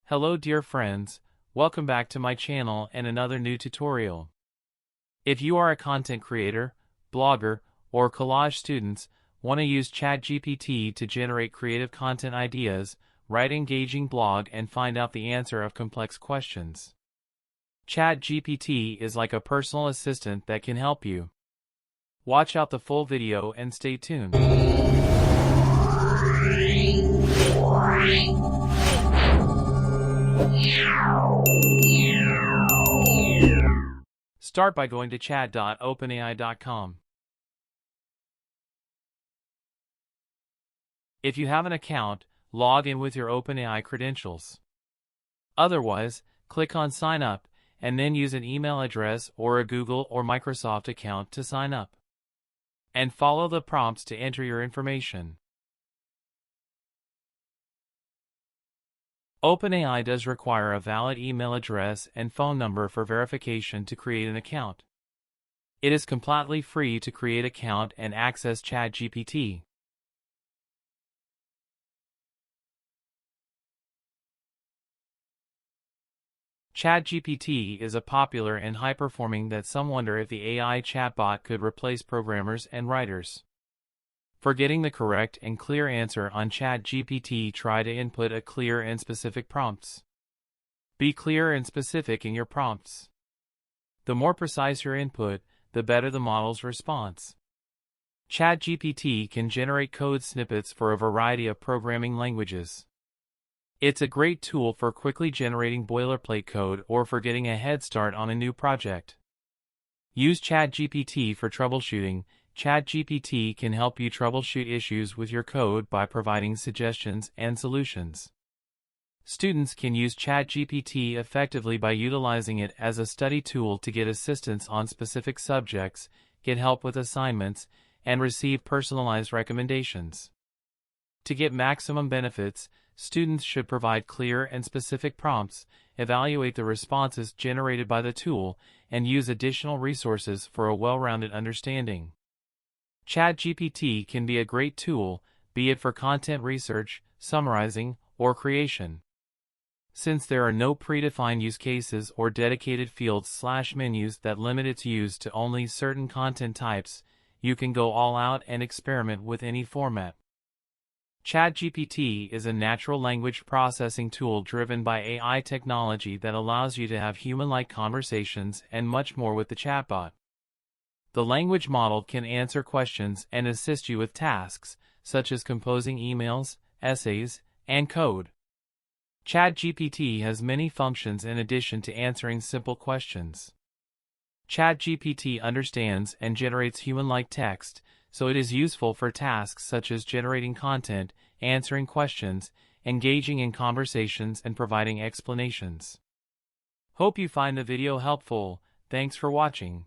Hello dear friends, welcome back to my channel and another new tutorial. If you are a content creator, blogger, or collage students, want to use ChatGPT to generate creative content ideas, write engaging blog and find out the answer of complex questions. ChatGPT is like a personal assistant that can help you. Watch out the full video and stay tuned. Start by going to chat.openai.com. If you have an account, log in with your OpenAI credentials. Otherwise, click on Sign Up, and then use an email address or a Google or Microsoft account to sign up. And follow the prompts to enter your information. OpenAI does require a valid email address and phone number for verification to create an account. It is completely free to create an account and access ChatGPT. ChatGPT is a popular and high-performing that some wonder if the AI chatbot could replace programmers and writers. For getting the correct and clear answer on ChatGPT, try to input a clear and specific prompts. Be clear and specific in your prompts. The more precise your input, the better the model's response. ChatGPT can generate code snippets for a variety of programming languages. It's a great tool for quickly generating boilerplate code or for getting a head start on a new project. Use ChatGPT for troubleshooting. ChatGPT can help you troubleshoot issues with your code by providing suggestions and solutions. Students can use ChatGPT effectively by utilizing it as a study tool to get assistance on specific subjects, get help with assignments, and receive personalized recommendations. To get maximum benefits, students should provide clear and specific prompts, evaluate the responses generated by the tool, and use additional resources for a well-rounded understanding. ChatGPT can be a great tool, be it for content research, summarizing, or creation. Since there are no predefined use cases or dedicated fields/menus that limit its use to only certain content types, you can go all out and experiment with any format. ChatGPT is a natural language processing tool driven by AI technology that allows you to have human-like conversations and much more with the chatbot. The language model can answer questions and assist you with tasks, such as composing emails, essays, and code. ChatGPT has many functions in addition to answering simple questions. ChatGPT understands and generates human-like text, so it is useful for tasks such as generating content, answering questions, engaging in conversations, and providing explanations. Hope you find the video helpful. Thanks for watching.